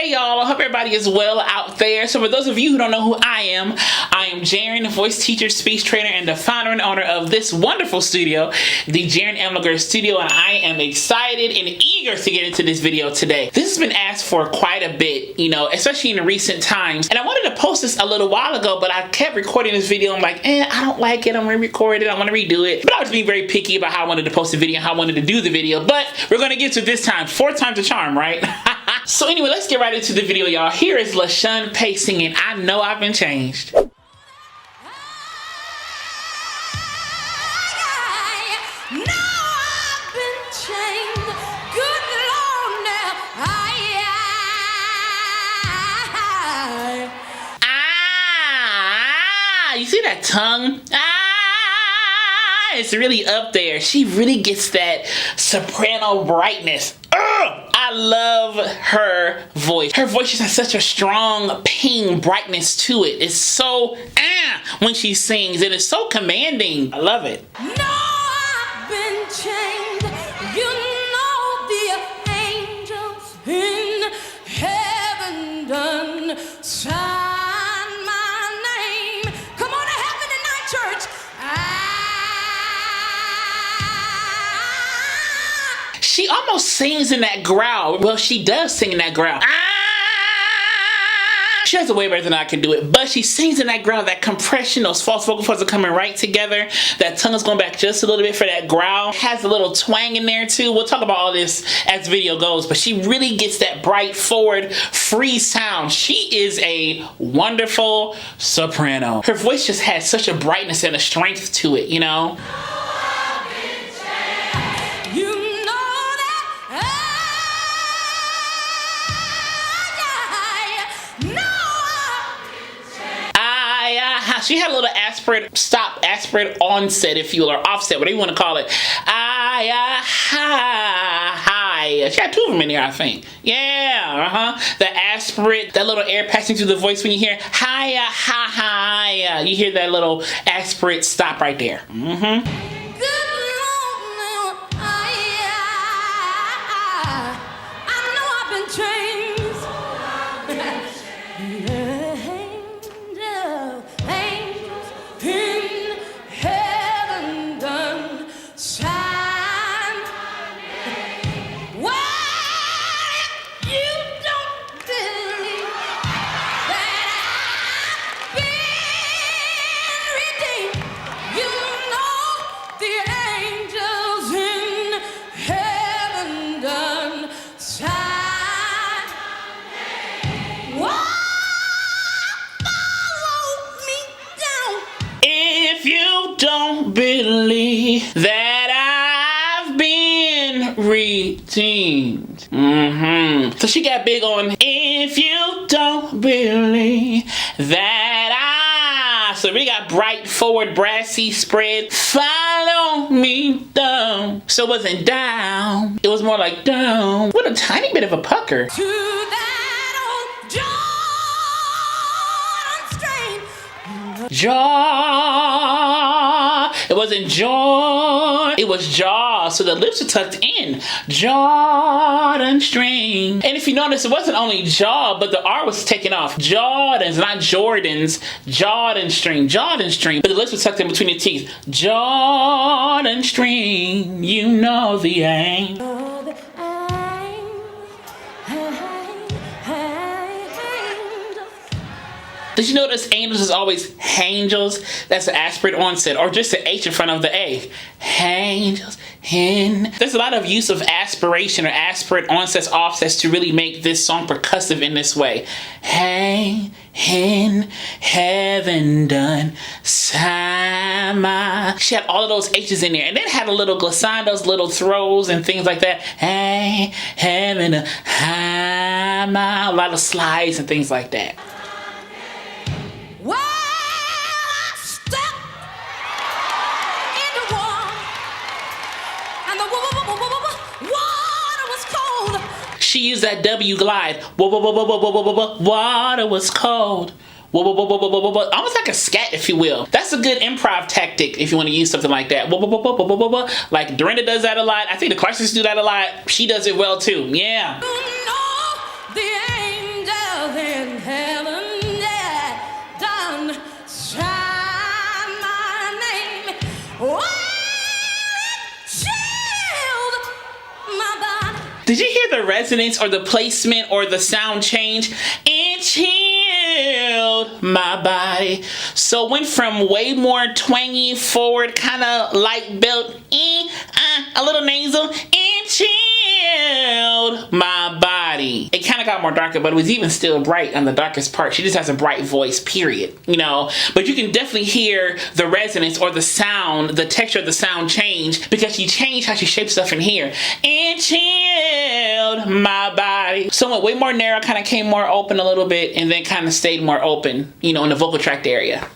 Hey y'all, I hope everybody is well out there. So for those of you who don't know who I am Jaren, voice teacher, speech trainer, and the founder and owner of this wonderful studio, the Jaren Emliger Studio, and I am excited and eager to get into this video today. This has been asked for quite a bit, especially in the recent times, and I wanted to post this a little while ago, but I kept recording this video. I'm like, I don't like it, I'm gonna record it, I want to redo it. But I was being very picky about how I wanted to post the video, how I wanted to do the video, but we're gonna get to this time. 4 times the charm, right? So anyway, let's get right into the video, y'all. Here is LASHUN Pay singing I Know I've Been Changed. You see that tongue? It's really up there. She really gets that soprano brightness. I love her voice. Her voice just has such a strong ping brightness to it. It's so when she sings, and it's so commanding. I love it. No, I've been chained. You know the angels in heaven done sign my name. Come on to heaven tonight, church. She almost sings in that growl. Well, she does sing in that growl. She has a way better than I can do it, but she sings in that growl, that compression, those false vocal folds are coming right together. That tongue is going back just a little bit for that growl. Has a little twang in there too. We'll talk about all this as the video goes, but she really gets that bright, forward, free sound. She is a wonderful soprano. Her voice just has such a brightness and a strength to it, She had a little aspirate, stop, aspirate onset, if you will, or offset, whatever you want to call it. Hi. She got 2 of them in there, I think. Yeah, The aspirate, that little air passing through the voice when you hear hi, hi. You hear that little aspirate stop right there. Don't believe that I've been redeemed. So she got big on if you don't believe that so we got bright, forward, brassy spread. Follow me down. So it wasn't down. It was more like down. With a tiny bit of a pucker. To that old jaw. It wasn't jaw, it was jaw. So the lips are tucked in. Jordan string. And if you notice, it wasn't only jaw, but the R was taken off. Jordans, not Jordans. Jordan string, Jordan string. But the lips were tucked in between the teeth. Jordan string, you know the aim. Did you notice angels is always hangels? That's an aspirate onset, or just an H in front of the A. Hangels, hen. There's a lot of use of aspiration or aspirate onsets, offsets to really make this song percussive in this way. Hang, hen, heaven done, sama. She had all of those H's in there, and then had a little glissandos, little throws, and things like that. Hey, heaven, hama. A lot of slides and things like that. well, I stepped into water, and the water was cold. She used that W glide. Water was cold. Almost like a scat, if you will. That's a good improv tactic if you want to use something like that. Like Dorinda does that a lot. I think the Clarksons do that a lot. She does it well too. Yeah. You know the Did you hear the resonance or the placement or the sound change? And chilled my body. So it went from way more twangy, forward, kind of light belt, a little nasal, and chilled my body. It kind of got more darker, but it was even still bright on the darkest part. She just has a bright voice, period, you know. But you can definitely hear the resonance or the sound, the texture of the sound change, because she changed how she shaped stuff in here. And chilled my body. So it went way more narrow, kind of came more open a little bit, and then kind of stayed more open, you know, in the vocal tract area.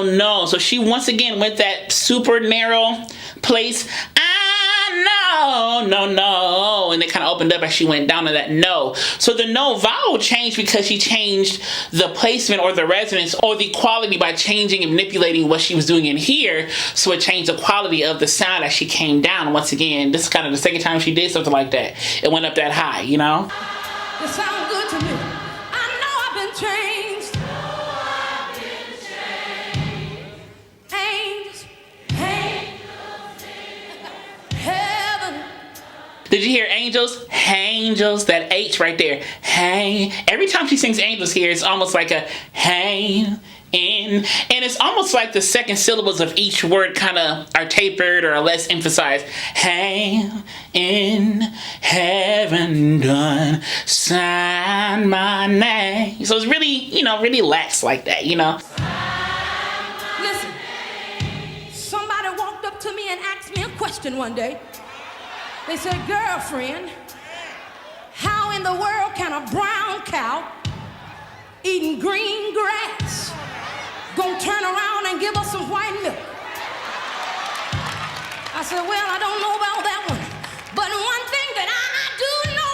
No. So she once again went that super narrow place. No. And it kind of opened up as she went down to that no. So the no vowel changed because she changed the placement or the resonance or the quality by changing and manipulating what she was doing in here. So it changed the quality of the sound as she came down. Once again, this is kind of the second time she did something like that. It went up that high, you know? It sounds good to me. I know I've been changed. Heaven. Did you hear angels? Angels, that H right there. Hey. Every time she sings angels here, it's almost like a hey, in. And it's almost like the second syllables of each word kind of are tapered or are less emphasized. Hey, in heaven done, sign my name. So it's really, you know, really lax like that, you know. Listen, somebody walked up to me and asked me a question one day. They said, girlfriend, how in the world can a brown cow eating green grass gonna turn around and give us some white milk? I said, well, I don't know about that one. But one thing that I do know,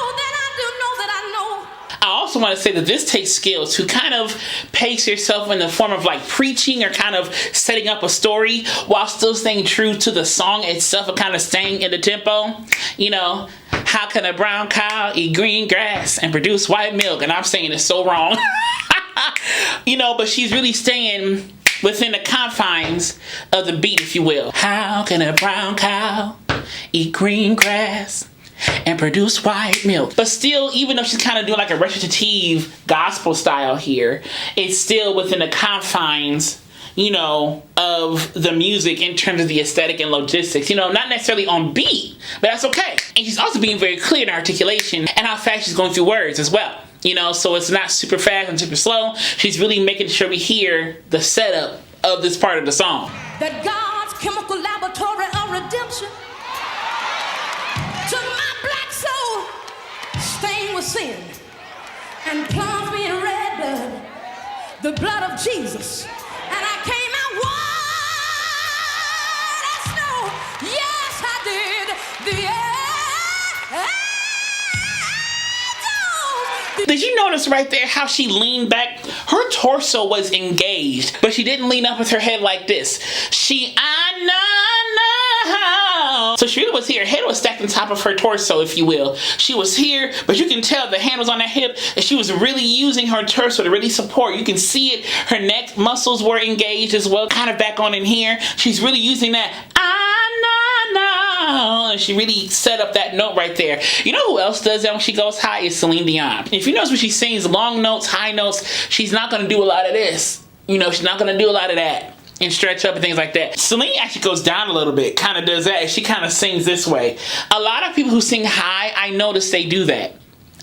I also want to say that this takes skill to kind of pace yourself in the form of like preaching or kind of setting up a story while still staying true to the song itself and kind of staying in the tempo. You know, how can a brown cow eat green grass and produce white milk? And I'm saying it's so wrong. You know, but she's really staying within the confines of the beat, if you will. How can a brown cow eat green grass and produce white milk? But still, even though she's kind of doing like a recitative gospel style here, it's still within the confines, you know, of the music in terms of the aesthetic and logistics. You know, not necessarily on beat, but that's okay. And she's also being very clear in her articulation and how fast she's going through words as well. You know, so it's not super fast and super slow. She's really making sure we hear the setup of this part of the song. that God's chemical laboratory of redemption took my black soul stained with sin and plunged me in red blood, the blood of Jesus, and I came out white as snow. Yes, I did. Did you notice right there how she leaned back? Her torso was engaged, but she didn't lean up with her head like this. I know. So she really was here. Her head was stacked on top of her torso, if you will. She was here, but you can tell the hand was on that hip, and she was really using her torso to really support. You can see it. Her neck muscles were engaged as well, kind of back on in here. She's really using that. And she really set up that note right there. You know who else does that when she goes high is Celine Dion. If you notice when she sings long notes, high notes, she's not going to do a lot of this. You know, she's not going to do a lot of that and stretch up and things like that. Celine actually goes down a little bit, kind of does that. She kind of sings this way. A lot of people who sing high, I notice they do that.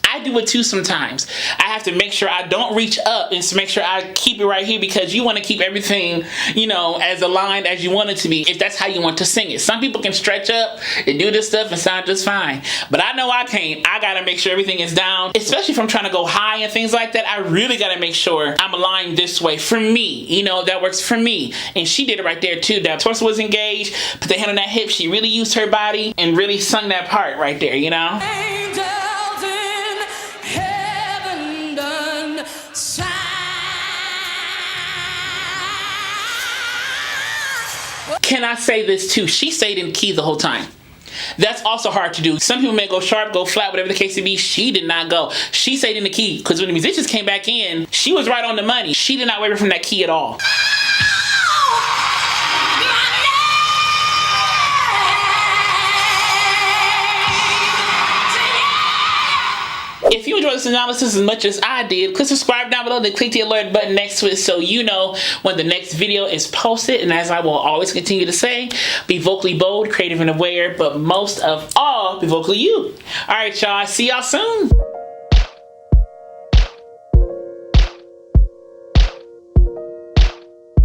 I do it too sometimes. I have to make sure I don't reach up and make sure I keep it right here, because you want to keep everything, you know, as aligned as you want it to be, if that's how you want to sing it. Some people can stretch up and do this stuff and sound just fine, but I know I can't. I gotta make sure everything is down, especially if I'm trying to go high and things like that. I really gotta make sure I'm aligned this way for me, you know, that works for me. And she did it right there too. That torso was engaged, put the hand on that hip, she really used her body and really sung that part right there, you know. Angels in heaven done sigh. Can I say this too? She stayed in key the whole time. That's also hard to do. Some people may go sharp, go flat, whatever the case may be. She did not go. She stayed in the key, because when the musicians came back in, she was right on the money. She did not waver from that key at all. If you enjoyed this analysis as much as I did, click subscribe down below, then click the alert button next to it so you know when the next video is posted. And as I will always continue to say, be vocally bold, creative, and aware, but most of all, be vocally you. All right, y'all. See y'all soon.